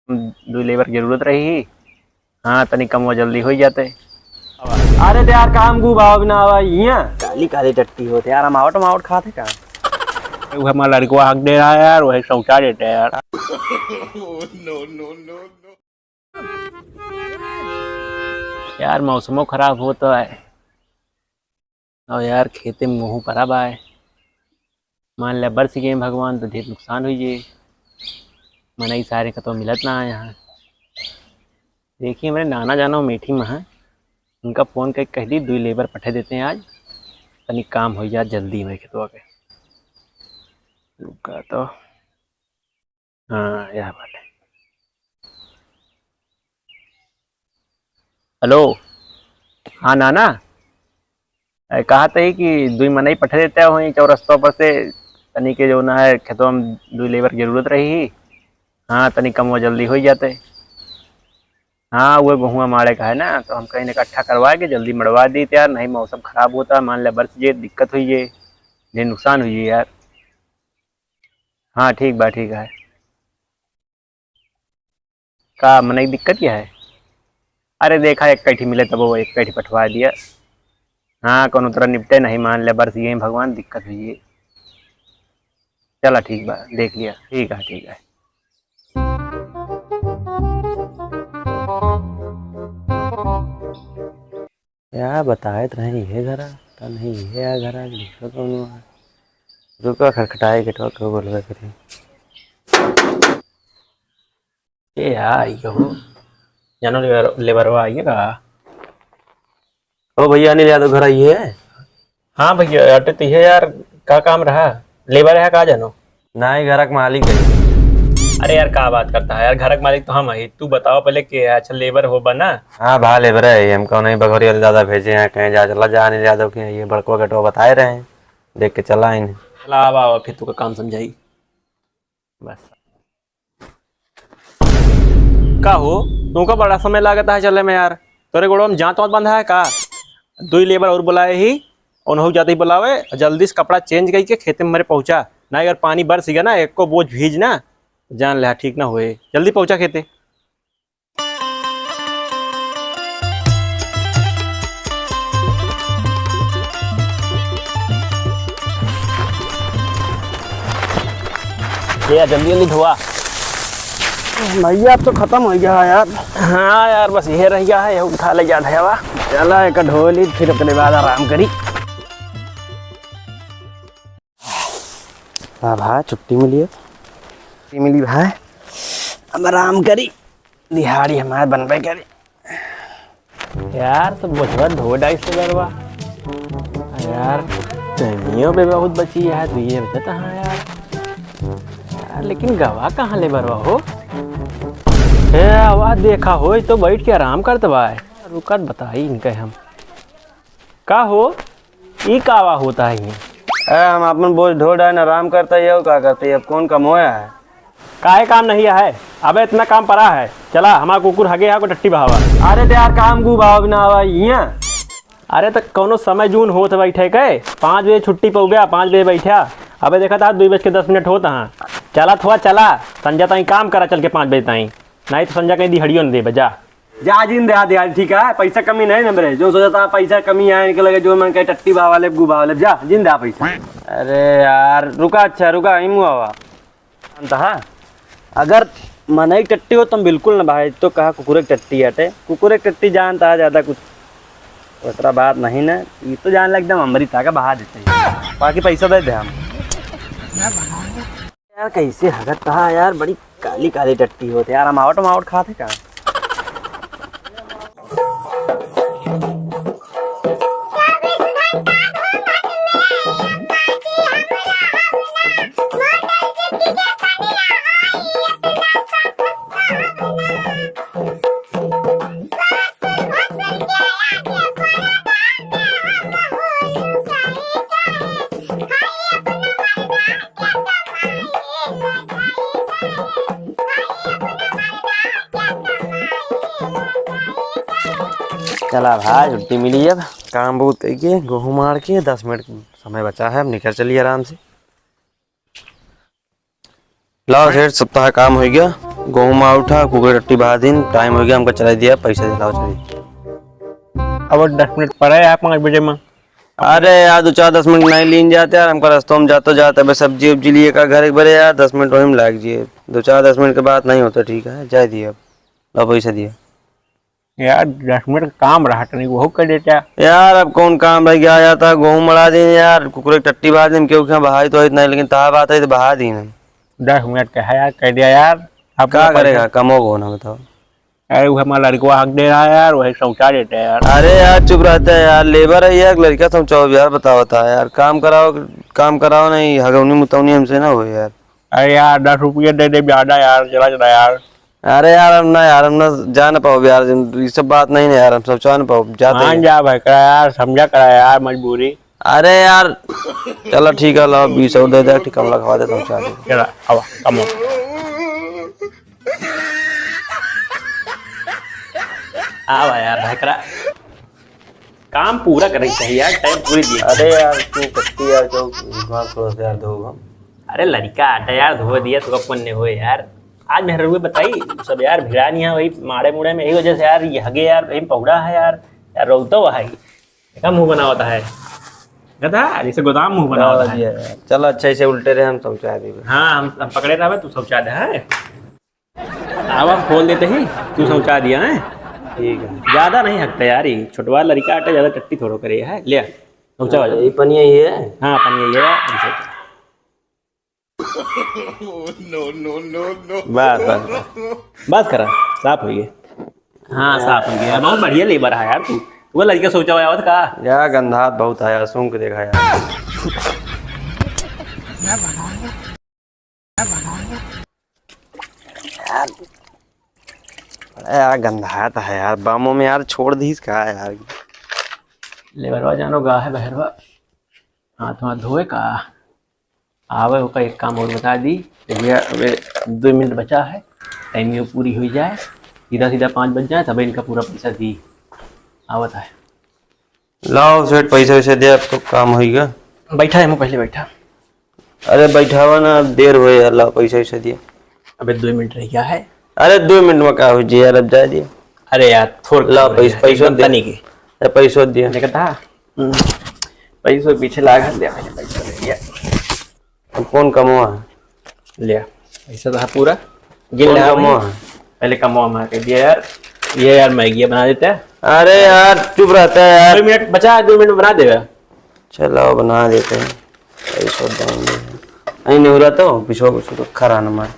दो लेबर की जरूरत रही। हाँ तनी कम वो जल्दी हो जाते। अरे तो यार काम को भाव ना आवा काली काली टट्टी होते यार, हम आवट मावट खाते का वो हमारा लड़को हक दे रहा है यार, वही शौचा देते हैं यार। यार मौसमों खराब होता है और यार खेते में मुँह पर अब आए, मान लिया बरस गए भगवान तो ढेर नुकसान हुई है। मना ही सारे का तो मिलत ना है यहाँ। देखिए मेरे नाना जाना मीठी में है, उनका फ़ोन करके कह दी दो लेबर पठे देते हैं आज, तनी काम हो जाए जल्दी में खेतवा के। रुका तो हाँ यह बात है। हेलो हाँ नाना, कहा था कि दुई मनई पठे देते हैं वहीं चौरस्तों पर से, तनी के जो ना है खेतों में दो लेबर की जरूरत रही। हाँ तनी कम वो जल्दी हो जाते। हाँ वो गेहूँ मारे का है ना, तो हम कहीं इकट्ठा करवा के जल्दी मड़वा दी यार, नहीं मौसम खराब होता मान लिया बरस जे दिक्कत हुई है, ये नुकसान हुई है यार। हाँ ठीक बा ठीक है। का मन दिक्कत क्या है? अरे देखा एक कैठी मिले तब वो एक कैठी पठवा दिया। हाँ कौन तरह निपटे नहीं मान लिया बरस ये भगवान दिक्कत हुई है। चला ठीक बा देख लिया, ठीक है ठीक है। यार बताए तो नहीं ये घर तो नहीं ये घर दूसरा कौन रुका खटखटाए गेटवा क्यों बोलबे करी। ए यार यो जानो लेबरवा आइए का। ओ भैया अनिल यादव घर आई है। हाँ भैया अटे तो है यार, का काम रहा लेबर है का जानो। ना ही घर का मालिक है। अरे यार का बात करता है यार, घर का मालिक तो हम है, तू बताओ पहले कि अच्छा लेबर हो बना। हाँ भा लेबर है, हमको नहीं बघोरी वाले दादा भेजे हैं कहीं जा चला जा अनिल यादव के ये बड़को गटवा बताए रहे हैं, देख के चला इन्हें। चला आवा फिर तू का काम समझाई बस। का हो तुमका बड़ा समय लागता है चले में यार, तोरे गोड़ो में जांत वात बंधा है का। दो ही लेबर और बुलाए ही और नहु जाते ही बुलावे, जल्दी से कपड़ा चेंज करके खेते में मेरे पहुंचा ना, अगर पानी बरस गया ना एक को बोझ भीज ना जान ले ठीक ना होए, जल्दी पहुंचा खेते। ये जल्दी जल्दी धोआ भैया अब तो खत्म हो गया है यार। हाँ यार बस ये रह गया है, उठा ले जा ढेवा। चला एक ढोली फिर अपने बाद आराम करी। हाँ भाई छुट्टी मिली है, छुट्टी मिली भाई, अब आराम करी, दिहाड़ी हमारे बनबे करी। यार तो बोझवा धो डाई से बरवा यार, तनियों पे बहुत बची है तो ये बता हाँ यार, लेकिन गवा कहाँ ले बरवा हो। आवाज देखा हो तो बैठ के आराम करते भाई, रुकत बताई इनके हम का हो ई कावा होता है ये। हम अपन बोझ ढो डाइन आराम करता है, क्या करते है, अब कौन कमोया है। काहे काम नहीं है, अब इतना काम पड़ा है, चला हमारा कुकुर हगे है को टट्टी बहावा। अरे तो यार काम को भाव ना आवा अरे तो कौनो समय जून होते बैठे के 5 बजे छुट्टी पौ गया, 5 बजे बैठा, अबे देखा था 2:10 होता हाँ। चला थोड़ा चला संजय ताई काम करा चल के 5 बजे ताई, नहीं तो संजय कहीं दिहाड़ियों न दे बजा जा जिन दे दिया ठीक है, पैसा कमी नहीं नंबर जो सोचा था पैसा कमी आए निकल जो मन कहे टट्टी भाव वाले गु भाव वाले जा जिन दे पैसा। अरे यार रुका, अच्छा रुका हिमू आवा है, अगर मन एक टट्टी हो तुम बिल्कुल ना भाई, तो कहा कुकुर एक टट्टी हटे, कुकुर एक टट्टी जानता है ज्यादा कुछ दूसरा बात नहीं ना, ये तो जान लग एकदम अमृता का बहा देते हैं, बाकी पैसा दे दे हम। यार कैसे हगत कहा यार, बड़ी काली काली टट्टी होते यार, हम आवट मावट खाते का। चला भाई छुट्टी मिली, अब काम बहुत करके गेहूँ मार के 10 मिनट समय बचा है, अब निकल चलिए आराम से। लाओ सेठ सप्ताह काम हो गया। गेहूं उठा कुकर टट्टी बहा दिन टाइम हो गया हमको चला दिया पैसा दिलाओ चलिए। अब 10 मिनट पर है 5 बजे में। अरे यार 2-4-10 मिनट नहीं लीन जाते यार हमको रास्तों में जाते जाते बस सब्जी उब्जी लिए का घर एक बड़े यार 10 मिनट वही में लग जिए 2-4-10 मिनट के बाद नहीं होता ठीक है जाए दिए अब लो पैसा दिए। यार 10 मिनट का काम रहा नहीं वो कर देता। यार अब कौन काम रह गया जाता गेहूं मड़ा दिन यार कुकर टट्टी बहा दिन क्यों क्या बहाई तो इतना लेकिन ता बात है तो बहा दी ना 10 मिनट का है यार कह दिया यार। अब क्या करेगा कम होगा ना बताओ। अरे वो हमारा लड़का हक दे रहा है यार वही शौचा देता है यार। अरे यार चुप रहता है यार लेबर है यार लड़का समझाओ यार बताओ था यार काम कराओ नहीं हगवनी मुतवनी हमसे ना हो यार। अरे यार 10 रुपये दे दे ज्यादा यार चला चला यार। अरे यार हम ना जा ना पाओ यार ये सब बात नहीं ना यार हम सब चाह ना पाओ जाते मान हैं। जा भाई करा यार समझा करा यार मजबूरी। अरे यार चलो ठीक है लो 20 और दे दे ठीक कमला खवा दे समझा दे चला अब कम हो। आवा यार भाई करा काम पूरा करना चाहिए यार टाइम पूरी दिया। अरे यार तू कट्टी यार जो थोड़ा सा यार दो हम। अरे लड़का आटा यार धो दिया तो अपन ने हो यार आज मेहर रुए बताई सब यार भिड़ा नहीं है वही मारे मुड़े में यही वजह से यार ये हगे यार वही पौड़ा है यार यार रोता हुआ है क्या मुंह बना होता है गधा जैसे गोदाम मुंह बना होता है। चलो अच्छा से उल्टे रहे हम समझा देंगे। हाँ हम पकड़े रहे तू शौचा दे है अब हम खोल देते ही तू शौचा दिया है ठीक है ज्यादा नहीं हकता यार ये छोटवा लड़का आटा ज्यादा टट्टी थोड़ो करे है ले शौचा वाला ये पनिया ही है। हाँ अपन ये बस बस बस करा साफ हो गए। हाँ साफ हो गया बहुत बढ़िया लेबर है यार तू वो लड़का सोचा हुआ का यार गंधात बहुत आया सूंघ के देखा यार। यार गंधात है यार बामों में यार छोड़ दी इसका यार। लेबरवा जानो गा है बहरवा हाथ हाथ धोए का आवे होका एक काम और बता दी भैया अबे 2 मिनट बचा है टाइम ये पूरी हो जाए सीधा सीधा 5 बज जाए तब इनका पूरा पैसा दी आवत है। लाओ सेठ पैसे वैसे दे अब तो काम होगा। बैठा है मैं पहले बैठा। अरे बैठा हुआ ना देर हुए यार लाओ पैसे वैसे दिए। अबे 2 मिनट रह गया है। अरे 2 मिनट में क्या हो जी यार अब जा दिए। अरे यार थोड़ा लाओ पैसा दे नहीं की पैसा दिए देखा पैसों पीछे लागा लिया मैंने पैसा ले लिया। अब कौन कमवा है लिया पैसा तो पूरा गिन कौन लिया कमवा है। पहले कमवा मार के दिया यार ये यार मैगी बना देता है। अरे यार चुप रहता है यार 2 मिनट बचा 2 मिनट बना देगा। चलो बना देते हैं पैसा देंगे नहीं हो रहा तो पिछो कुछ तो खरा न मार